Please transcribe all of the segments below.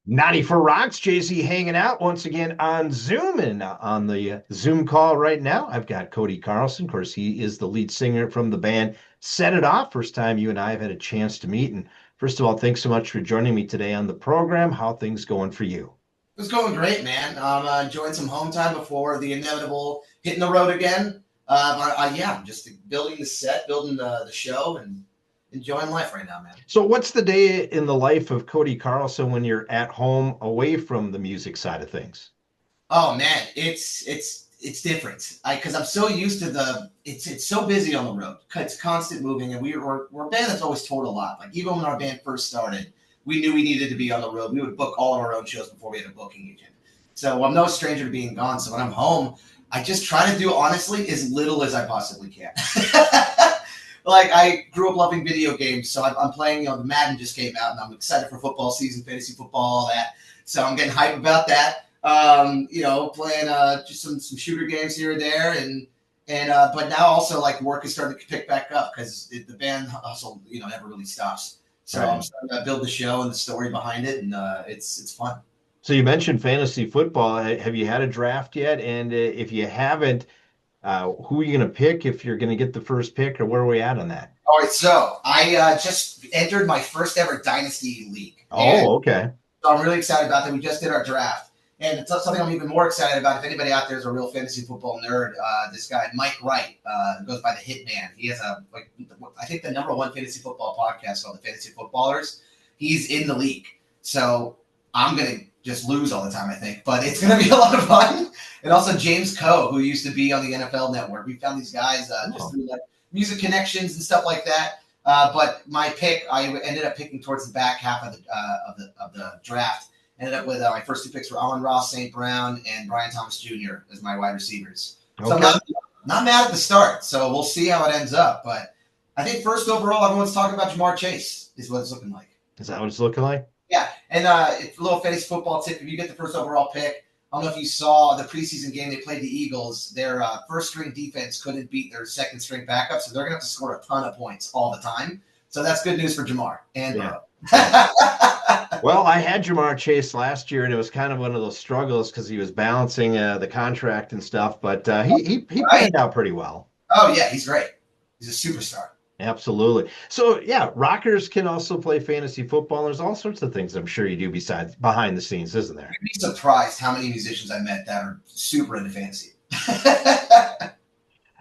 94 Rocks, JC hanging out once again on Zoom and on the Zoom call right now. I've got Cody Carson. Of course, he is the lead singer from the band Set It Off. First time you and I have had a chance to meet. And first of all, thanks so much for joining me today on the program. How things going for you? It's going great, man. I'm enjoying some home time before the inevitable hitting the road again. Yeah, I'm just building the set, building the show, and enjoying life right now, man. So, what's the day in the life of Cody Carlson when you're at home away from the music side of things? Oh man, it's different. Because I'm so used to it's so busy on the road. It's constant moving, and we're a band that's always toured a lot. Like even when our band first started, we knew we needed to be on the road. We would book all of our own shows before we had a booking agent. So I'm no stranger to being gone. So when I'm home, I just try to do honestly as little as I possibly can. Like I grew up loving video games, so I'm playing. The Madden just came out, and I'm excited for football season, fantasy football, all that. So I'm getting hype about that. Playing just some shooter games here and there, and but now also like work is starting to pick back up because the band hustle never really stops. So Right. I'm starting to build the show and the story behind it, and it's fun. So, you mentioned fantasy football. Have you had a draft yet? And if you haven't, who are you going to pick if you're going to get the first pick, or where are we at on that? All right, so I just entered my first ever dynasty league, and Oh, okay. so I'm really excited about that. We just did our draft. And it's something I'm even more excited about. If anybody out there is a real fantasy football nerd, this guy Mike Wright goes by the Hitman. He has I think the number one fantasy football podcast called the Fantasy Footballers. He's in the league, so I'm gonna just lose all the time, I think. But it's gonna be a lot of fun. And also James Coe, who used to be on the NFL Network. We found these guys just through like music connections and stuff like that. But my pick, I ended up picking towards the back half of the draft. Ended up with my first two picks were Amon-Ra St. Brown and Brian Thomas Jr. as my wide receivers. So Okay. I'm not mad at the start. So we'll see how it ends up. But I think first overall, everyone's talking about Jamar Chase is what it's looking like. Is that what it's looking like? Yeah, and it's a little fantasy football tip. If you get the first overall pick, I don't know if you saw the preseason game they played the Eagles. Their first string defense couldn't beat their second string backup, so they're going to have to score a ton of points all the time. So that's good news for Jamar and Yeah. Burrow. Well, I had Jamar Chase last year, and it was kind of one of those struggles because he was balancing the contract and stuff, but he Right? panned out pretty well. Oh yeah, he's great. He's a superstar. Absolutely. So yeah, rockers can also play fantasy football. There's all sorts of things I'm sure you do besides behind the scenes, isn't there? You'd be surprised how many musicians I met that are super into fantasy.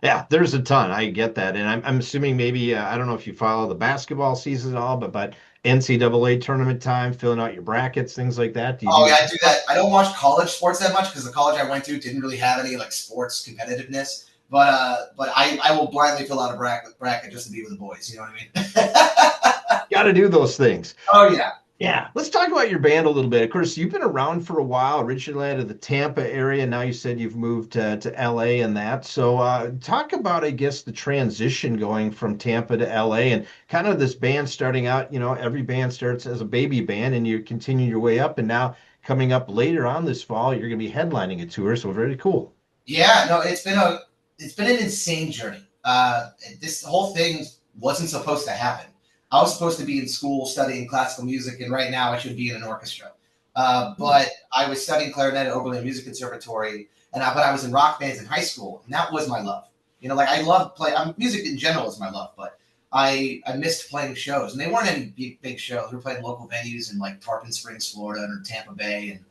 Yeah, there's a ton. I get that, and I'm assuming maybe I don't know if you follow the basketball season at all, but NCAA tournament time, filling out your brackets, things like that. Do you Oh do yeah, that? I do that. I don't watch college sports that much because the college I went to didn't really have any like sports competitiveness. But I will blindly fill out a bracket just to be with the boys. You know what I mean? Got to do those things. Oh yeah. Yeah, let's talk about your band a little bit. Of course, you've been around for a while, originally out of the Tampa area. Now you said you've moved to LA and that. So, talk about, I guess, the transition going from Tampa to LA and kind of this band starting out. Every band starts as a baby band and you continue your way up. And now coming up later on this fall, you're going to be headlining a tour. So, very cool. Yeah, no, it's been an insane journey. This whole thing wasn't supposed to happen. I was supposed to be in school studying classical music, and right now I should be in an orchestra. But I was studying clarinet at Oberlin Music Conservatory, but I was in rock bands in high school, and that was my love. Like I love play. Music in general is my love, but I missed playing shows, and they weren't any big shows. We were playing local venues in like Tarpon Springs, Florida, or Tampa Bay, and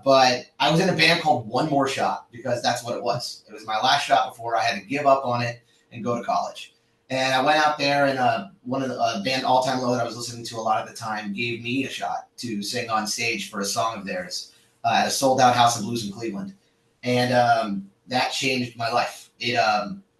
but I was in a band called One More Shot because that's what it was. It was my last shot before I had to give up on it and go to college. And I went out there, and one of the band All Time Low that I was listening to a lot at the time gave me a shot to sing on stage for a song of theirs at a sold-out House of Blues in Cleveland, and that changed my life.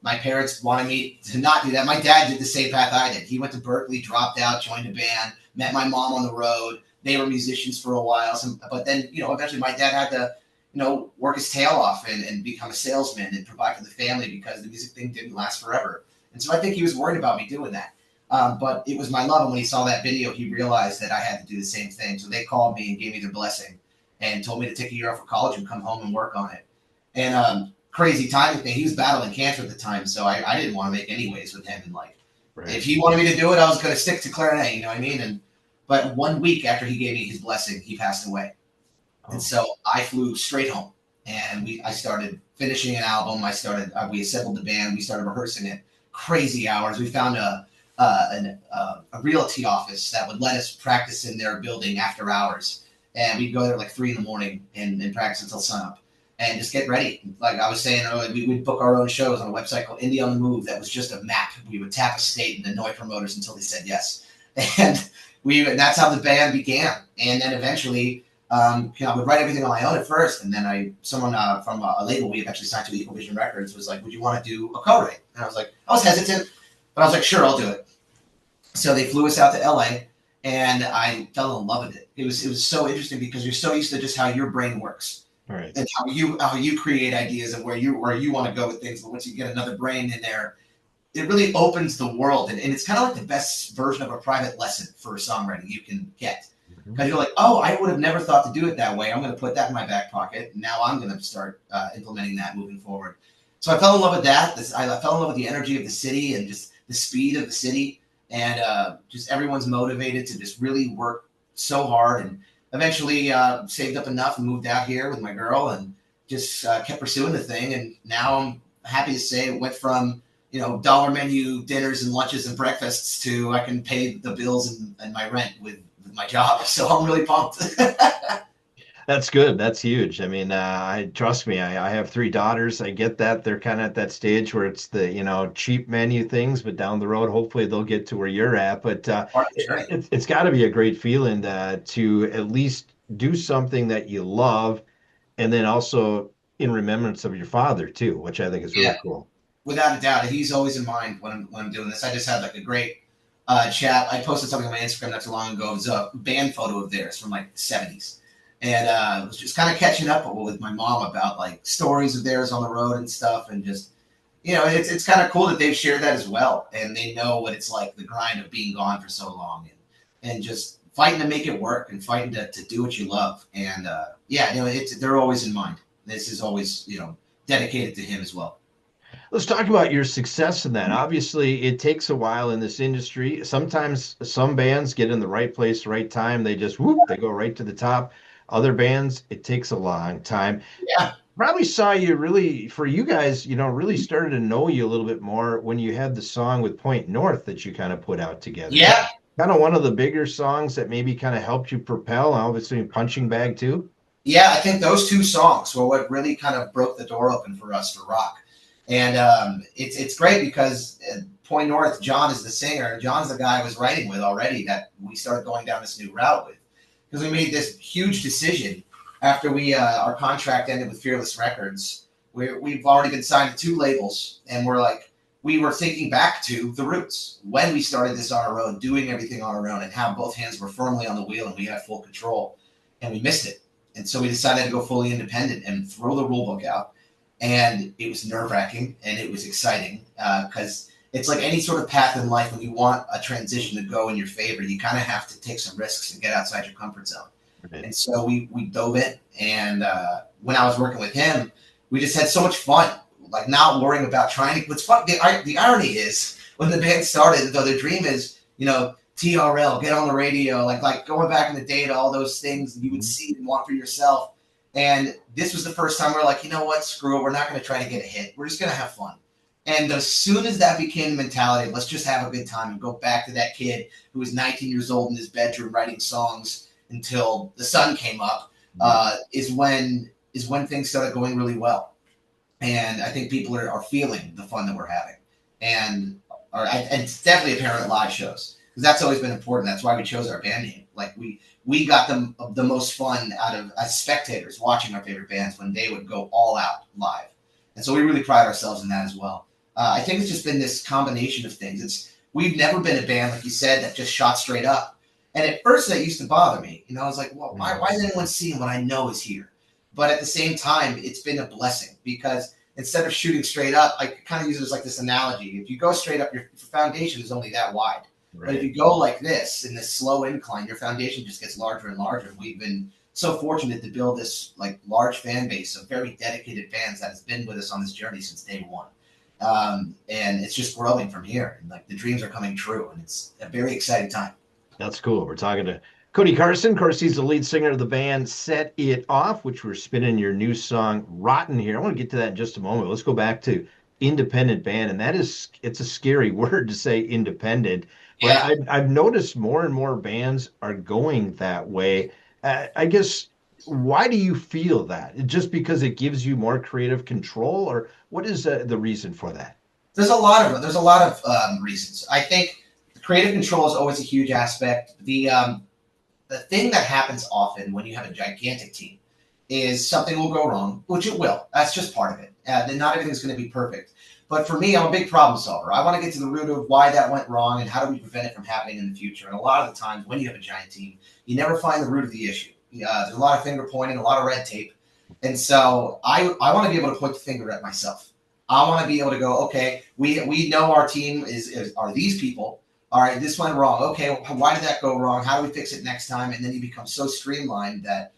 My parents wanted me to not do that. My dad did the same path I did. He went to Berkeley, dropped out, joined a band, met my mom on the road. They were musicians for a while, but then eventually my dad had to work his tail off and become a salesman and provide for the family because the music thing didn't last forever. And so I think he was worried about me doing that. But it was my love. And when he saw that video, he realized that I had to do the same thing. So they called me and gave me their blessing and told me to take a year off of college and come home and work on it. And crazy timing thing. He was battling cancer at the time. So I didn't want to make any waves with him. And like, Right. if he wanted me to do it, I was going to stick to clarinet. You know what I mean? And But 1 week after he gave me his blessing, he passed away. And Oh, so I flew straight home, and I started finishing an album. We assembled the band. We started rehearsing it. Crazy hours. We found a realty office that would let us practice in their building after hours, and we'd go there like 3 in the morning and practice until sunup, and just get ready. Like I was saying earlier, we would book our own shows on a website called Indie on the Move. That was just a map. We would tap a state and annoy promoters until they said yes, and that's how the band began. And then eventually I would write everything on my own at first, and then someone from a label we eventually signed to Equal Vision Records was like, "Would you want to do a co-write?" And I was hesitant, but I was like, "Sure, I'll do it." So they flew us out to LA, and I fell in love with it. It was so interesting because you're so used to just how your brain works all right. and how you create ideas and where you want to go with things. But once you get another brain in there, it really opens the world, and it's kind of like the best version of a private lesson for songwriting you can get. Mhm. Because you're like, oh, I would have never thought to do it that way. I'm going to put that in my back pocket. And now I'm going to start implementing that moving forward. So I fell in love with that. I fell in love with the energy of the city and just the speed of the city. And just everyone's motivated to just really work so hard. And eventually saved up enough and moved out here with my girl and just kept pursuing the thing. And now I'm happy to say it went from dollar menu dinners and lunches and breakfasts to I can pay the bills and my rent with my job. So I'm really pumped. That's good. That's huge. I mean, I trust me. I have three daughters. I get that they're kind of at that stage where it's the cheap menu things, but down the road, hopefully they'll get to where you're at. But Part of the journey. it's got to be a great feeling to at least do something that you love, and then also in remembrance of your father too, which I think is really Yeah, cool. without a doubt. He's always in mind when I'm doing this. I just had like a great chat. I posted something on my Instagram not too long ago. It was a band photo of theirs from like the 70s. And was just kind of catching up with my mom about like stories of theirs on the road and stuff. And just, it's kind of cool that they've shared that as well. And they know what it's like, the grind of being gone for so long and just fighting to make it work and fighting to do what you love. And yeah, they're always in mind. This is always, dedicated to him as well. Let's talk about your success in that. Obviously, it takes a while in this industry. Sometimes some bands get in the right place, right time. They just whoop, they go right to the top. Other bands, it takes a long time. Yeah. Probably saw you really, for you guys, really started to know you a little bit more when you had the song with Point North that you kind of put out together. Is that Yeah. kind of one of the bigger songs that maybe kind of helped you propel? Obviously, Punching Bag too. Yeah, I think those two songs were what really kind of broke the door open for us for rock. And it's great because Point North, John is the singer. John's the guy I was writing with already that we started going down this new route with. Because we made this huge decision after our contract ended with Fearless Records. We've already been signed to two labels, and we were thinking back to the roots when we started this on our own, doing everything on our own, and how both hands were firmly on the wheel and we had full control, and we missed it. And so we decided to go fully independent and throw the rule book out. And it was nerve wracking and it was exciting because it's like any sort of path in life. When you want a transition to go in your favor, you kind of have to take some risks and get outside your comfort zone. Right. And so we dove in. And when I was working with him, we just had so much fun, like not worrying about trying to. What's fun, the irony is when the band started, though, the dream is, TRL, get on the radio, like going back in the day to all those things you would see and want for yourself. And this was the first time we're like, you know what, screw it. We're not going to try to get a hit. We're just going to have fun. And as soon as that became the mentality, let's just have a good time and go back to that kid who was 19 years old in his bedroom writing songs until the sun came up, is when things started going really well. And I think people are feeling the fun that we're having. And it's definitely apparent at live shows because that's always been important. That's why we chose our band name. Like we got the most fun out of as spectators watching our favorite bands when they would go all out live. And so we really pride ourselves in that as well. I think it's just been this combination of things. We've never been a band, like you said, that just shot straight up. And at first that used to bother me. I was like, well, why is anyone seeing what I know is here? But at the same time, it's been a blessing because instead of shooting straight up, I kind of use it as like this analogy. If you go straight up, your foundation is only that wide. Right. But if you go like this in this slow incline, your foundation just gets larger and larger. We've been so fortunate to build this like large fan base of very dedicated fans that has been with us on this journey since day one. And it's just growing from here. And like the dreams are coming true, and it's a very exciting time. That's cool. We're talking to Cody Carson. Of course, he's the lead singer of the band Set It Off, which we're spinning your new song Rotten here. I want to get to that in just a moment. Let's go back to independent band. And that is, it's a scary word to say independent, but Yeah. I've noticed more and more bands are going that way. I guess, why do you feel that? Just because it gives you more creative control, or what is the reason for that? There's a lot of reasons. I think creative control is always a huge aspect. The thing that happens often when you have a gigantic team is something will go wrong, which it will. That's just part of it. Then not everything's going to be perfect. But for me, I'm a big problem solver. I want to get to the root of why that went wrong and how do we prevent it from happening in the future. And a lot of the times when you have a giant team, you never find the root of the issue. There's a lot of finger pointing, a lot of red tape. And so I want to be able to point the finger at myself. I want to be able to go, okay, we know our team are these people. All right, this went wrong. Okay, why did that go wrong? How do we fix it next time? And then you become so streamlined that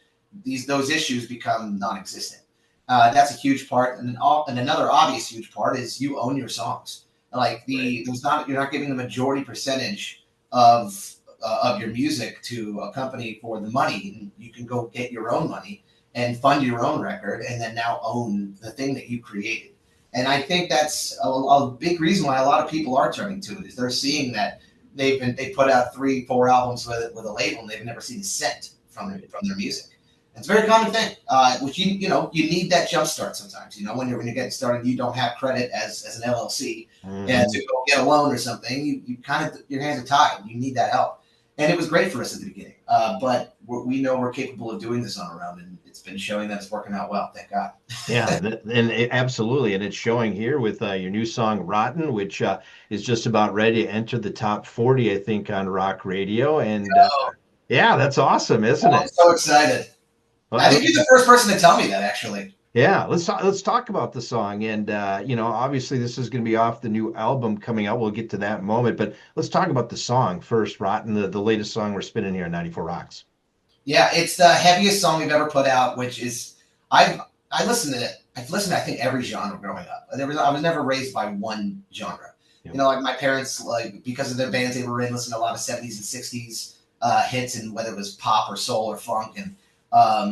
those issues become non-existent. That's a huge part, and another obvious huge part is you own your songs. Like Right. there's not you're not giving the majority percentage of your music to a company for the money. You can go get your own money and fund your own record, and then now own the thing that you created. And I think that's a big reason why a lot of people are turning to it is they're seeing that they put out 3, 4 albums with a label and they've never seen a cent Right. from their music. It's a very common thing, which you need that jump start sometimes. When you're getting started, you don't have credit as an LLC, and Mhm. to go get a loan or something, you kind of your hands are tied. You need that help, and it was great for us at the beginning. But we know we're capable of doing this on our own, and it's been showing that it's working out well. Thank God. Yeah, absolutely, and it's showing here with your new song "Rotten," which is just about ready to enter the top 40, I think, on rock radio. And yeah, that's awesome, isn't I'm it? so excited. I Well, think you're the first person to tell me that, actually. yeah, let's talk about the song. And obviously, this is going to be off the new album coming out. We'll get to that moment, but let's talk about the song first. "Rotten," the latest song we're spinning here on 94 Rocks. Yeah, it's the heaviest song we've ever put out, which is I've I listened to it. I've listened to I think every genre growing up. I was never raised by one genre. Yeah. Like my parents, like because of their bands they were in, listened to a lot of 70s and 60s hits, and whether it was pop or soul or funk. And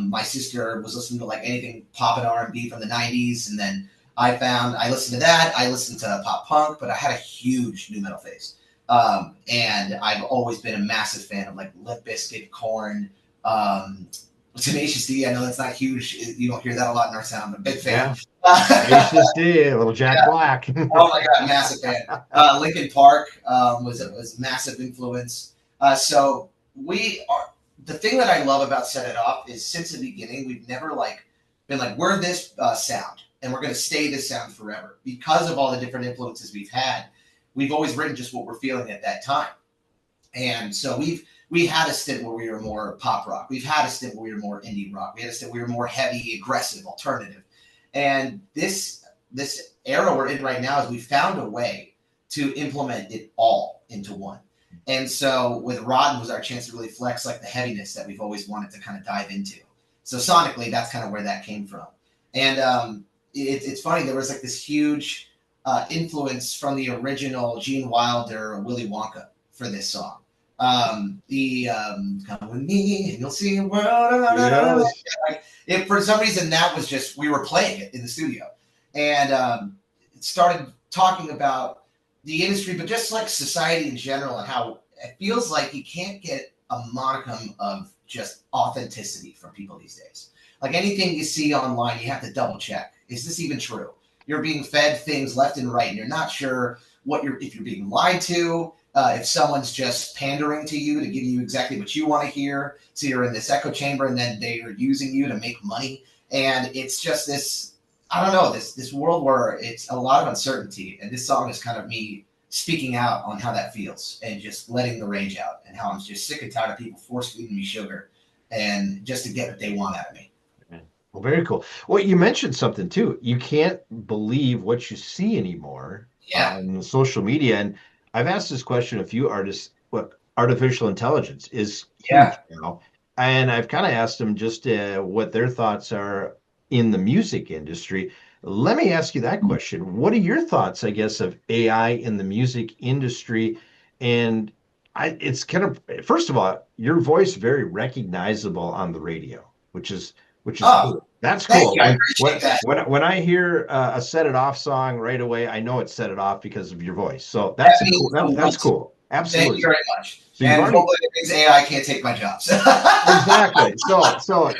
my sister was listening to like anything pop and R&B from the 90s, and then I listened to that. I listened to pop punk, but I had a huge new metal phase. And I've always been a massive fan of like Limp Bizkit, Korn, um, Tenacious D. I know that's not huge. You don't hear that a lot in our sound. I'm a big fan. Yeah, Tenacious D, a little Jack Black. Oh my god, massive fan. Linkin Park was a massive influence. So we are the thing that I love about Set It Off is since the beginning we've never like been like we're this sound and we're going to stay this sound forever because of all the different influences we've had. We've always written just what we're feeling at that time. And so we had a stint where we were more pop rock. We've had a stint where we were more indie rock. We had a stint where we were more heavy, aggressive, alternative. And this era we're in right now is we found a way to implement it all into one. And so with Rotten was our chance to really flex like the heaviness that we've always wanted to kind of dive into. So sonically, that's kind of where that came from. And it's funny, there was like this huge influence from the original Gene Wilder Willy Wonka for this song. The come with me and you'll see a world. Yes. Like, if for some reason that was just we were playing it in the studio, and it started talking about the industry, but just like society in general and how it feels like you can't get a modicum of just authenticity from people these days. Like anything you see online, you have to double check. Is this even true? You're being fed things left and right, and you're not sure if you're being lied to, if someone's just pandering to you to give you exactly what you want to hear. So you're in this echo chamber, and then they are using you to make money. And it's just this, I don't know, this world where it's a lot of uncertainty. And this song is kind of me speaking out on how that feels and just letting the rage out and how I'm just sick and tired of people force feeding me sugar and just to get what they want out of me. Well, very cool. Well, you mentioned something too. You can't believe what you see anymore Yeah. on social media. And I've asked this question of a few artists, what artificial intelligence is Yeah. huge now. And I've kind of asked them just what their thoughts are in the music industry. Let me ask you that question. What are your thoughts, I guess, of AI in the music industry? And it's kind of, first of all, your voice very recognizable on the radio, which is Oh, cool. That's thank cool. you. I When appreciate when that. when I hear a Set It Off song right away, I know it's Set It Off because of your voice. So That that's a cool. means the That's world to me. cool. Thank you Absolutely. very much. So you've And already hopefully it means AI can't take my jobs. exactly. So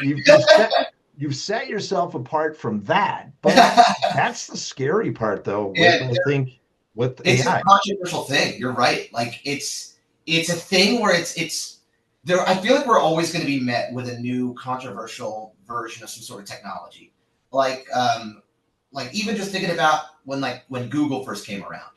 you've set yourself apart from that, but that's the scary part though with Yeah, I think with it's a AI. controversial thing. You're right. Like it's a thing where it's there. I feel like we're always going to be met with a new controversial version of some sort of technology. Like like even just thinking about when Google first came around.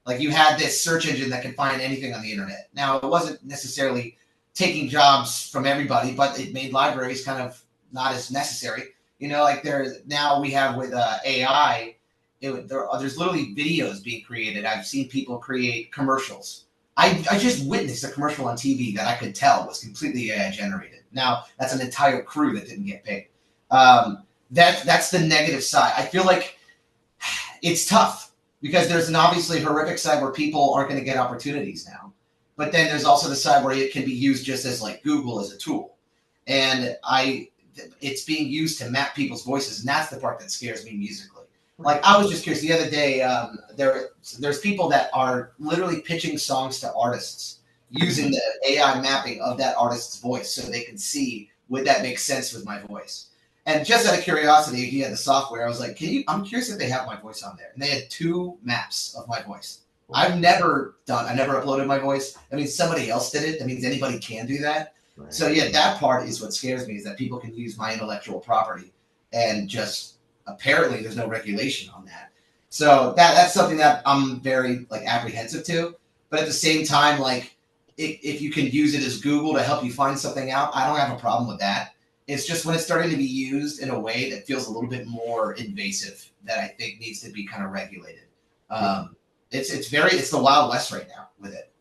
Like you had this search engine that could find anything on the internet. Now it wasn't necessarily taking jobs from everybody, but it made libraries kind of not as necessary. You know, like there now we have with AI, there's literally videos being created. I've seen people create commercials. I just witnessed a commercial on TV that I could tell was completely AI generated. Now that's an entire crew that didn't get paid. That's the negative side. I feel like it's tough because there's an obviously horrific side where people aren't going to get opportunities now, but then there's also the side where it can be used just as like Google as a tool, and it's being used to map people's voices, and that's the part that scares me musically. Like I was just curious the other day, there's people that are literally pitching songs to artists using the AI mapping of that artist's voice, so they can see would that make sense with my voice. And just out of curiosity, he had the software. I was like, "Can you?" I'm curious if they have my voice on there. And they had two maps of my voice. Wow. I never uploaded my voice. I mean, somebody else did it. That means anybody can do that. Right. So yeah, that part is what scares me is that people can use my intellectual property and just apparently there's no regulation on that. So that's something that I'm very like apprehensive to. But at the same time, like if you can use it as Google to help you find something out, I don't have a problem with that. It's just when it's starting to be used in a way that feels a little bit more invasive that I think needs to be kind of regulated. Yeah. It's the Wild West right now with it.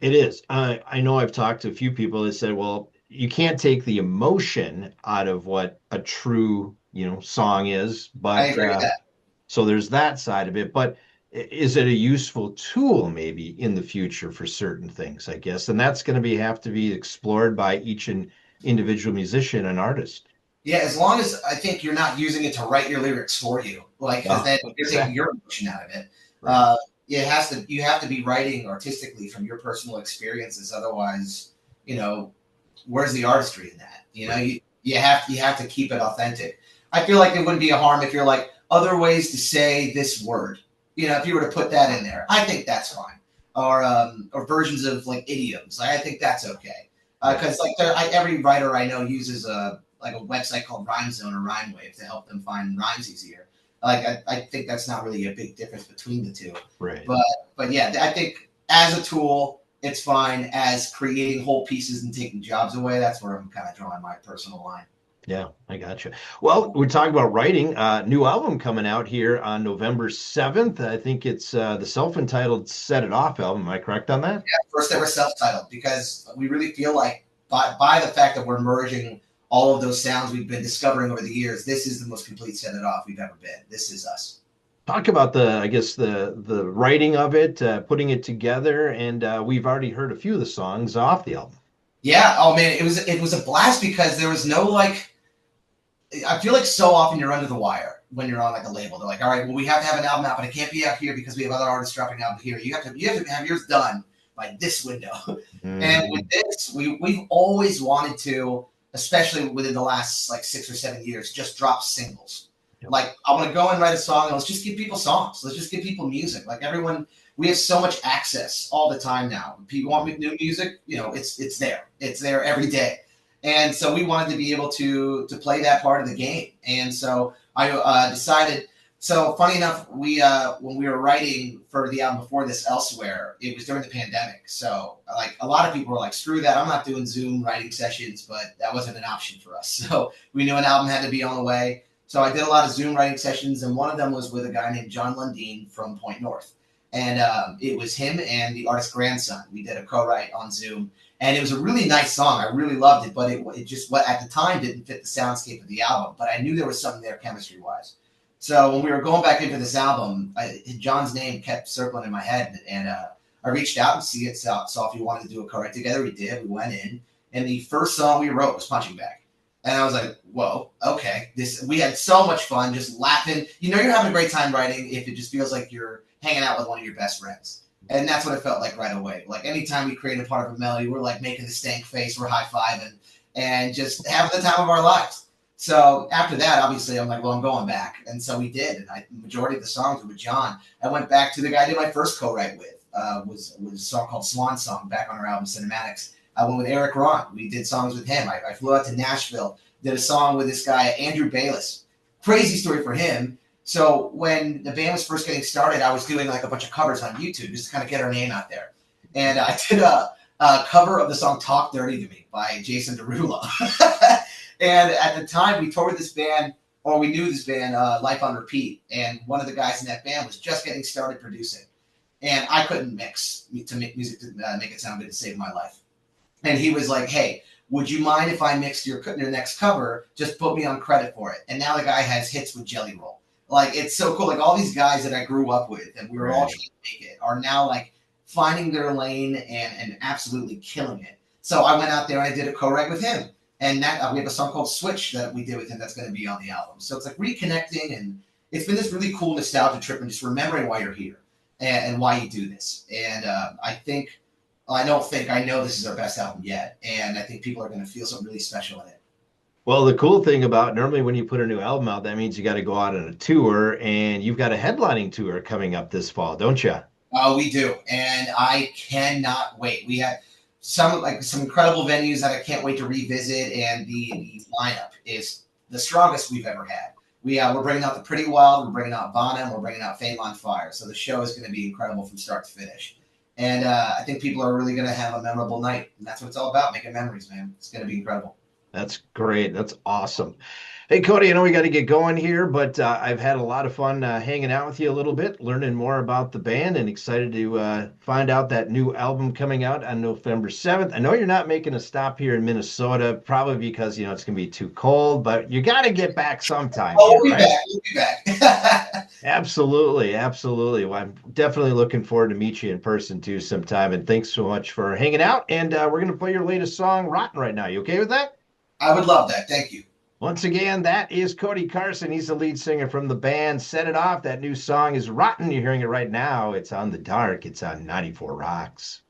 It is. I know I've talked to a few people that said, well, you can't take the emotion out of what a true, song is, I but agree with that. so there's that side of it. But is it a useful tool maybe in the future for certain things, I guess? And that's going to have to be explored by each and individual musician and artist. Yeah, as long as I think you're not using it to write your lyrics for you, like because Oh, then you're taking exactly. your emotion out of it. Right. It has to. You have to be writing artistically from your personal experiences. Otherwise, you know, where's the artistry in that? You know, Right. you have to keep it authentic. I feel like it wouldn't be a harm if you're like other ways to say this word. You know, if you were to put that in there, I think that's fine. Or versions of like idioms. I think that's okay. Right. Because every writer I know uses a website called Rhyme Zone or Rhyme Wave to help them find rhymes easier. Like I think that's not really a big difference between the two. Right. But yeah, I think as a tool, it's fine. As creating whole pieces and taking jobs away, that's where I'm kind of drawing my personal line. Yeah, I got you. Well, we're talking about writing. New album coming out here on November 7th. I think it's the self-entitled Set It Off album. Am I correct on that? Yeah, first ever self-titled because we really feel like by the fact that we're merging all of those sounds we've been discovering over the years, this is the most complete set it off we've ever been. This is us. Talk about I guess the writing of it, putting it together, and we've already heard a few of the songs off the album. Yeah. Oh man, it was a blast because there was no like. I feel like so often you're under the wire when you're on like a label. They're like, all right, well, we have to have an album out, but it can't be out here because we have other artists dropping out here. You have to have yours done by this window. And with Mhm. this, we've always wanted to, especially within the last like 6 or 7 years, just drop singles. Yep. Like I want to go and write a song and let's just give people songs. Let's just give people music. Like everyone, we have so much access all the time now. People want new music, you know, it's there. It's there every day. And so we wanted to be able to play that part of the game. And so I decided. So funny enough, we when we were writing for the album before this, Elsewhere, it was during the pandemic. So like a lot of people were like, "Screw that! I'm not doing Zoom writing sessions," but that wasn't an option for us. So we knew an album had to be on the way. So I did a lot of Zoom writing sessions, and one of them was with a guy named John Lundeen from Point North, and it was him and the artist's grandson. We did a co-write on Zoom, and it was a really nice song. I really loved it, but it just what at the time didn't fit the soundscape of the album. But I knew there was something there chemistry wise. So when we were going back into this album, John's name kept circling in my head, and I reached out and see it, saw if he wanted to do a co-write together. We did. We went in, and the first song we wrote was Punching Bag. And I was like, whoa, okay. We had so much fun just laughing. You know, you're having a great time writing if it just feels like you're hanging out with one of your best friends. And that's what it felt like right away. Like anytime we create a part of a melody, we're like making the stank face, we're high-fiving, and just having the time of our lives. So after that, obviously, I'm like, well, I'm going back. And so we did. And the majority of the songs were with John. I went back to the guy I did my first co-write with, was a song called Swan Song back on our album Cinematics. I went with Eric Ron. We did songs with him. I flew out to Nashville, did a song with this guy, Andrew Bayless. Crazy story for him. So when the band was first getting started, I was doing like a bunch of covers on YouTube just to kind of get our name out there. And I did a cover of the song Talk Dirty to Me by Jason Derulo. And at the time, we toured this band, or we knew this band, Life on Repeat. And one of the guys in that band was just getting started producing. And I couldn't mix to make music to make it sound good to save my life. And he was like, hey, would you mind if I mixed your next cover? Just put me on credit for it. And now the guy has hits with Jelly Roll. Like, it's so cool. Like, all these guys that I grew up with and we were all trying to make it are now, like, finding their lane and absolutely killing it. So I went out there and I did a co-write with him. And that we have a song called Switch that we did with him that's going to be on the album. So it's like reconnecting, and it's been this really cool nostalgia trip and just remembering why you're here and why you do this. And I know this is our best album yet. And I think people are going to feel something really special in it. Well, the cool thing about normally when you put a new album out, that means you got to go out on a tour, and you've got a headlining tour coming up this fall, don't you? Oh, we do. And I cannot wait. We have some incredible venues that I can't wait to revisit, and the lineup is the strongest we've ever had. We're bringing out the Pretty Wild, we're bringing out Bonham, we're bringing out Fame on Fire. So the show is going to be incredible from start to finish. And I think people are really going to have a memorable night, and that's what it's all about, making memories, man. It's going to be incredible. That's great. That's awesome. Hey, Cody, I know we got to get going here, but I've had a lot of fun hanging out with you a little bit, learning more about the band, and excited to find out that new album coming out on November 7th. I know you're not making a stop here in Minnesota, probably because, it's going to be too cold, but you got to get back sometime Oh, here, we'll be right? back. We'll be back. Absolutely. Absolutely. Well, I'm definitely looking forward to meet you in person too sometime. And thanks so much for hanging out. And we're going to play your latest song, Rotten, right now. You okay with that? I would love that. Thank you. Once again, that is Cody Carson. He's the lead singer from the band Set It Off. That new song is Rotten. You're hearing it right now. It's on The Dark. It's on 94 Rocks.